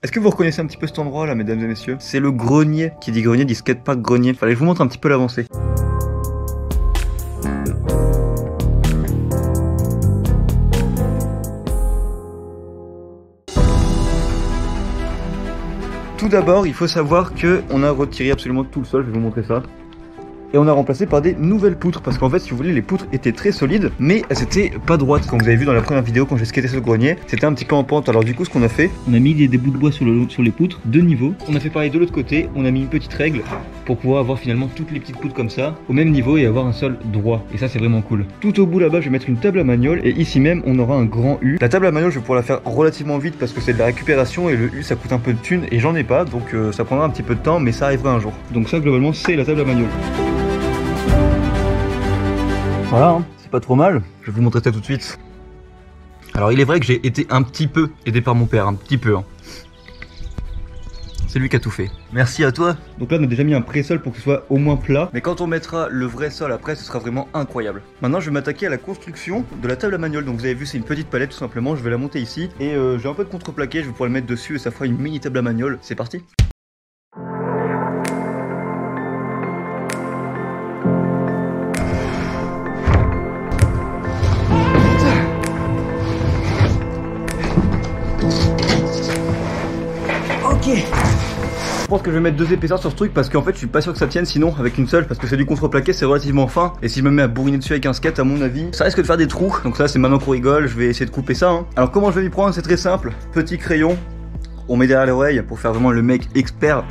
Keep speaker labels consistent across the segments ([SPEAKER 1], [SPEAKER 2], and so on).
[SPEAKER 1] Est-ce que vous reconnaissez un petit peu cet endroit là, mesdames et messieurs? C'est le grenier. Qui dit grenier dit skatepark grenier. Fallait que je vous montre un petit peu l'avancée. Tout d'abord, il faut savoir que on a retiré absolument tout le sol, je vais vous montrer ça. Et on a remplacé par des nouvelles poutres, parce qu'en fait, si vous voulez, les poutres étaient très solides, mais elles étaient pas droites. Comme vous avez vu dans la première vidéo, quand j'ai skaté sur le grenier, c'était un petit peu en pente. Alors du coup, ce qu'on a fait, on a mis des bouts de bois sur les poutres, de niveau. On a fait pareil de l'autre côté, on a mis une petite règle pour pouvoir avoir finalement toutes les petites poutres comme ça, au même niveau et avoir un sol droit. Et ça, c'est vraiment cool. Tout au bout là-bas, je vais mettre une table à manioles, et ici même, on aura un grand U. La table à manioles, je vais pouvoir la faire relativement vite parce que c'est de la récupération, et le U, ça coûte un peu de thunes, et j'en ai pas, donc ça prendra un petit peu de temps, mais ça arrivera un jour. Donc ça, globalement, c'est la table à manioles. Voilà, hein, c'est pas trop mal, je vais vous montrer ça tout de suite. Alors il est vrai que j'ai été un petit peu aidé par mon père, un petit peu. Hein. C'est lui qui a tout fait. Merci à toi. Donc là on a déjà mis un pré-sol pour que ce soit au moins plat. Mais quand on mettra le vrai sol après, ce sera vraiment incroyable. Maintenant je vais m'attaquer à la construction de la table à manioles. Donc vous avez vu, c'est une petite palette tout simplement, je vais la monter ici. Et j'ai un peu de contreplaqué, je vais pouvoir le mettre dessus et ça fera une mini table à manioles. C'est parti. Je pense que je vais mettre 2 épaisseurs sur ce truc parce qu'en fait je suis pas sûr que ça tienne sinon avec une seule, parce que c'est du contreplaqué, c'est relativement fin, et si je me mets à bourriner dessus avec un skate, à mon avis ça risque de faire des trous. Donc ça c'est maintenant qu'on rigole, je vais essayer de couper ça hein. Alors comment je vais m'y prendre? C'est très simple, petit crayon, on met derrière l'oreille pour faire vraiment le mec expert.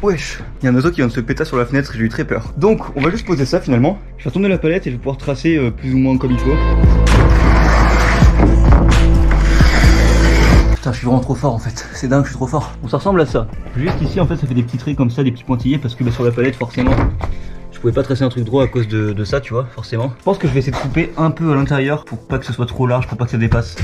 [SPEAKER 1] Wesh, il y a un oiseau qui vient de se péter sur la fenêtre, j'ai eu très peur. Donc on va juste poser ça finalement, je vais tourner la palette et je vais pouvoir tracer plus ou moins comme il faut. Putain, je suis vraiment trop fort en fait, c'est dingue, je suis trop fort. Bon, ça ressemble à ça. Juste ici en fait ça fait des petits traits comme ça, des petits pointillés, parce que sur la palette forcément je pouvais pas tracer un truc droit à cause de ça, tu vois, forcément. Je pense que je vais essayer de couper un peu à l'intérieur pour pas que ce soit trop large, pour pas que ça dépasse.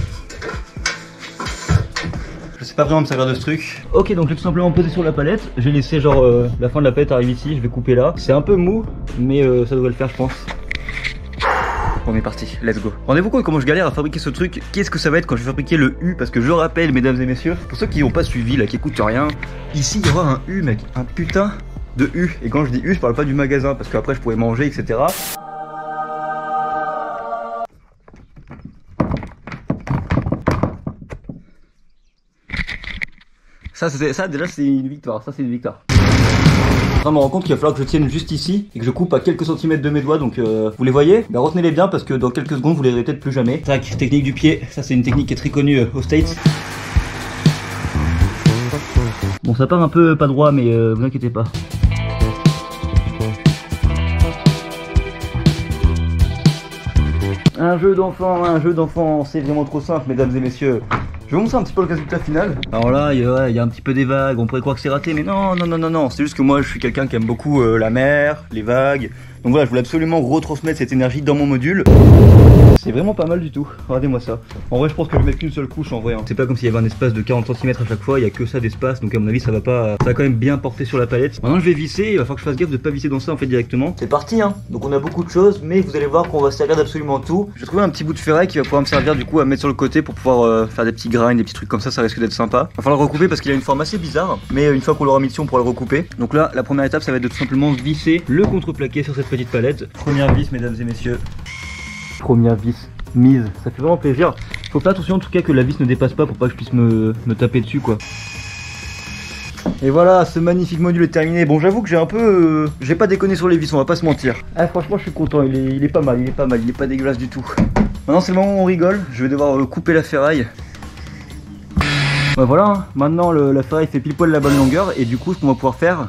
[SPEAKER 1] Je sais pas vraiment me servir de ce truc. Ok, donc je vais tout simplement poser sur la palette. Je vais laisser genre la fin de la palette arrive ici, je vais couper là. C'est un peu mou, mais ça devrait le faire je pense. On est parti, let's go. Rendez-vous compte comment je galère à fabriquer ce truc. Qu'est-ce que ça va être quand je vais fabriquer le U? Parce que je rappelle, mesdames et messieurs, pour ceux qui n'ont pas suivi là, qui écoutent rien, ici il y aura un U, mec, un putain de U. Et quand je dis U, je parle pas du magasin, parce qu'après je pourrais manger, etc. Ça déjà c'est une victoire, ça c'est une victoire. Je me rends compte qu'il va falloir que je tienne juste ici et que je coupe à quelques centimètres de mes doigts, donc vous les voyez? Bah, retenez-les bien parce que dans quelques secondes vous les verrez peut-être plus jamais. Tac, technique du pied, ça c'est une technique qui est très connue aux States. Bon, ça part un peu pas droit, mais vous inquiétez pas. Un jeu d'enfant, c'est vraiment trop simple, mesdames et messieurs. Je vais vous montrer un petit peu le résultat final. Alors là, il y a un petit peu des vagues, on pourrait croire que c'est raté, mais non, c'est juste que moi je suis quelqu'un qui aime beaucoup la mer, les vagues. Donc voilà, je voulais absolument retransmettre cette énergie dans mon module. C'est vraiment pas mal du tout, regardez-moi ça. En vrai je pense que je vais mettre qu'une seule couche en vrai hein. C'est pas comme s'il y avait un espace de 40 cm à chaque fois, il y a que ça d'espace, donc à mon avis ça va quand même bien porter sur la palette. Maintenant je vais visser, il va falloir que je fasse gaffe de pas visser dans ça en fait directement. C'est parti hein, donc on a beaucoup de choses, mais vous allez voir qu'on va se servir d'absolument tout. J'ai trouvé un petit bout de ferraille qui va pouvoir me servir du coup à mettre sur le côté pour pouvoir faire des petits grains, des petits trucs comme ça risque d'être sympa. Va falloir le recouper parce qu'il a une forme assez bizarre, mais une fois qu'on l'aura mis dessus on pourra le recouper. Donc là la première étape ça va être de tout simplement visser le contreplaqué sur cette petite palette. Première vis mesdames et messieurs. Première vis mise, ça fait vraiment plaisir. Faut faire attention en tout cas que la vis ne dépasse pas pour pas que je puisse me taper dessus quoi. Et voilà, ce magnifique module est terminé. Bon j'avoue que j'ai un peu j'ai pas déconné sur les vis, on va pas se mentir. Ah franchement je suis content, il est pas mal, il est pas dégueulasse du tout. Maintenant c'est le moment où on rigole, je vais devoir couper la ferraille. Bah voilà, hein. Maintenant la ferraille fait pile poil la bonne longueur et du coup ce qu'on va pouvoir faire...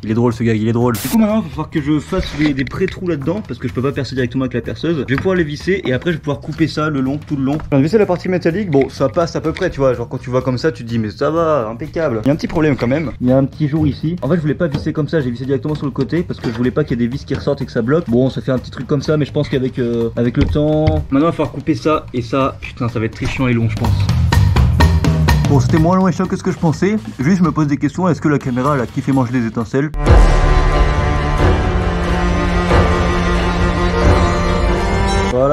[SPEAKER 1] Il est drôle ce gars, il est drôle. Du coup maintenant il va falloir que je fasse des pré-trous là-dedans parce que je peux pas percer directement avec la perceuse. Je vais pouvoir les visser et après je vais pouvoir couper ça le long, tout le long. Je vais visser la partie métallique, bon ça passe à peu près tu vois, genre quand tu vois comme ça tu te dis mais ça va, impeccable. Il y a un petit problème quand même, il y a un petit jour ici. En fait je voulais pas visser comme ça, j'ai vissé directement sur le côté parce que je voulais pas qu'il y ait des vis qui ressortent et que ça bloque. Bon ça fait un petit truc comme ça mais je pense qu'avec avec le temps... Maintenant il va falloir couper ça et ça, putain ça va être très chiant et long je pense. Bon c'était moins long et chiant que ce que je pensais. Juste je me pose des questions, est-ce que la caméra elle a kiffé manger des étincelles?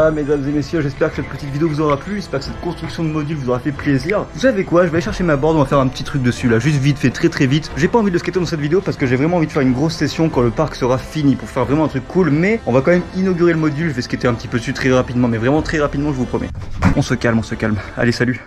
[SPEAKER 1] Voilà, mesdames et messieurs, j'espère que cette petite vidéo vous aura plu, j'espère que cette construction de module vous aura fait plaisir. Vous savez quoi, je vais aller chercher ma board, on va faire un petit truc dessus là, juste vite fait, très vite. J'ai pas envie de skater dans cette vidéo parce que j'ai vraiment envie de faire une grosse session quand le parc sera fini pour faire vraiment un truc cool, mais on va quand même inaugurer le module, je vais skater un petit peu dessus très rapidement, mais vraiment très rapidement, je vous promets. On se calme, allez salut.